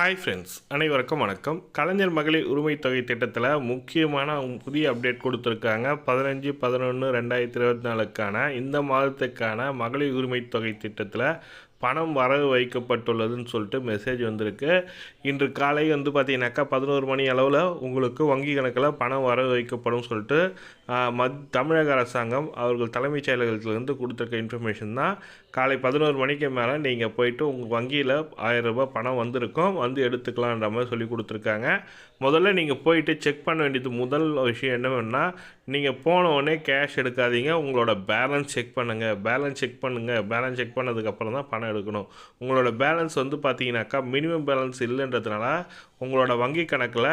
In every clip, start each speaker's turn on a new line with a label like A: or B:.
A: Hi friends, அனைவருக்கும் வணக்கம். கலைஞர் மகளிர் உரிமை தொகை திட்டத்தில் முக்கியமான புதிய அப்டேட் கொடுத்துருக்காங்க. 15/11/2024க்கான இந்த மாதத்துக்கான மகளிர் உரிமை தொகை திட்டத்தில் பணம் வரவு வைக்கப்பட்டுள்ளதுன்னு சொல்லிட்டு மெசேஜ் வந்திருக்கு. இன்று காலை பார்த்தீங்கன்னாக்கா 11 மணி அளவில் உங்களுக்கு வங்கி கணக்கில் பணம் வரவு வைக்கப்படும் சொல்லிட்டு தமிழக அரசாங்கம் அவர்கள் தலைமைச் செயலகத்திலேருந்து கொடுத்துருக்க இன்ஃபர்மேஷன் தான். காலை 11 மணிக்கு மேலே நீங்கள் போயிட்டு உங்கள் வங்கியில் 1000 ரூபாய் பணம் வந்திருக்கும், வந்து எடுத்துக்கலான்ற மாதிரி சொல்லி கொடுத்துருக்காங்க. முதல்ல நீங்கள் போயிட்டு செக் பண்ண வேண்டியது முதல் விஷயம் என்னவென்னா, நீங்கள் போன உடனே கேஷ் எடுக்காதீங்க, உங்களோட பேலன்ஸ் செக் பண்ணுங்கள். பேலன்ஸ் செக் பண்ணதுக்கப்புறம் தான் பணம் எடுக்கணும். உங்களோட பேலன்ஸ் பார்த்தீங்கன்னாக்கா மினிமம் பேலன்ஸ் இல்லைன்றதுனால உங்களோட வங்கி கணக்கில்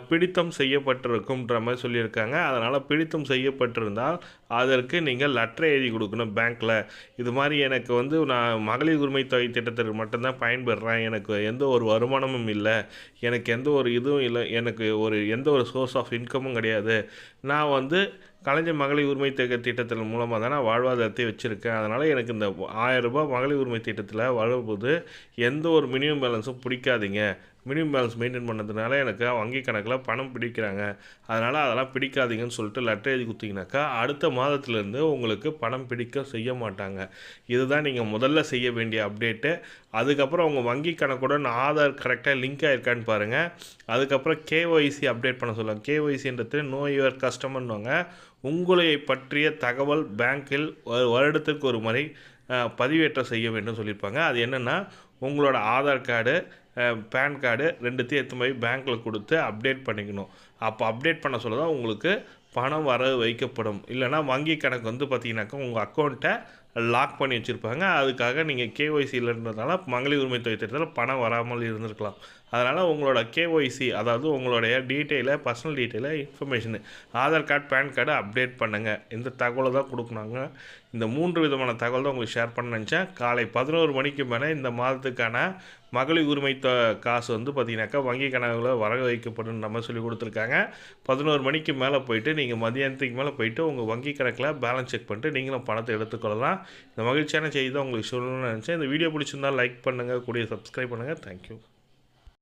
A: பிடித்தம் செய்யப்பட்டிருக்கும்ன்ற மாதிரி சொல்லியிருக்காங்க. அதனால் பிடித்தம் செய்யப்பட்டிருந்தால் அதற்கு நீங்கள் லெட்டர் எழுதி கொடுக்கணும் பேங்க்கில். இது மாதிரி எனக்கு நான் மகளிர் உரிமை தொகை திட்டத்திற்கு மட்டும்தான் பயன்பெறுறேன், எனக்கு எந்த ஒரு வருமானமும் இல்லை, எனக்கு எந்த ஒரு இதுவும் இல்லை, எனக்கு எந்த ஒரு சோர்ஸ் ஆஃப் இன்கமும் கிடையாது, நான் கலைஞர் மகளிர் உரிமை தொகை திட்டத்தின் மூலமாக தான் நான் வாழ்வாதாரத்தை வச்சுருக்கேன், அதனால் எனக்கு இந்த 1000 ரூபாய் மகளிர் உரிமை திட்டத்தில் வரும்போது எந்த ஒரு மினிமம் பேலன்ஸும் பிடிக்காதீங்க, மினிமம் பேலன்ஸ் மெயின்டைன் பண்ணதுனால எனக்கு வங்கி கணக்கில் பணம் பிடிக்கிறாங்க, அதனால் அதெல்லாம் பிடிக்காதீங்கன்னு சொல்லிட்டு லெட்டர் எழுதி கொடுத்தீங்கன்னாக்கா அடுத்த மாதத்துலேருந்து உங்களுக்கு பணம் பிடிக்க செய்ய மாட்டாங்க. இதுதான் நீங்கள் முதல்ல செய்ய வேண்டிய அப்டேட்டு. அதுக்கப்புறம் உங்கள் வங்கி கணக்குடன் ஆதார் கரெக்டாக லிங்க் ஆகிருக்கான்னு பாருங்கள். அதுக்கப்புறம் கேஒய்சி அப்டேட் பண்ண சொல்லுவாங்க. கேஒய்சின்றது நோ யுவர் கஸ்டமர்னுவாங்க. உங்களை பற்றிய தகவல் பேங்க்கில் வருடத்துக்கு ஒரு முறை பதிவேற்றம் செய்ய வேண்டும் சொல்லியிருப்பாங்க. அது என்னென்னா, உங்களோட ஆதார் கார்டு, பேன் கார்டு ரெண்டுத்தையும் எடுத்து போய் பேங்க்கில் கொடுத்து அப்டேட் பண்ணிக்கணும். அப்போ அப்டேட் பண்ண சொல்ல தான் உங்களுக்கு பணம் வரவு வைக்கப்படும். இல்லைனா வங்கி கணக்கு பார்த்தீங்கன்னாக்கா உங்கள் அக்கௌண்ட்டை லாக் பண்ணி வச்சுருப்பாங்க. அதுக்காக நீங்கள் கேஒய்சி இல்லைன்றதுனால மகளிர் உரிமை தொகை திட்டத்தில் பணம் வராமல் இருந்திருக்கலாம். அதனால் உங்களோட கேஒய்சி, அதாவது உங்களுடைய டீட்டெயிலை, பர்சனல் டீட்டெயிலை, information, Aadhaar card, PAN card update பண்ணுங்கள். இந்த தகவலை தான் கொடுக்கணுங்க. இந்த 3 விதமான தகவல் தான் உங்களுக்கு ஷேர் பண்ண நினச்சேன். காலை 11 மணிக்கு மேலே இந்த மாதத்துக்கான மகளிர் உரிமை காசு பார்த்தீங்கன்னாக்கா வங்கி கணக்கில் வரவு வைக்கப்படும் நம்ம சொல்லி கொடுத்துருக்காங்க. 11 மணிக்கு மேலே போயிட்டு நீங்கள் மதியானத்துக்கு மேலே போயிட்டு உங்கள் வங்கி கணக்கில் பேலன்ஸ் செக் பண்ணிட்டு நீங்களும் பணத்தை எடுத்துக்கொள்ளலாம். இந்த மகிழ்ச்சியான செய்தி தான் உங்களுக்கு சொல்லணும்னு நினச்சேன். இந்த வீடியோ பிடிச்சிருந்தால் லைக் பண்ணுங்கள், கூடிய சப்ஸ்கிரைப் பண்ணுங்கள். தேங்க்யூ.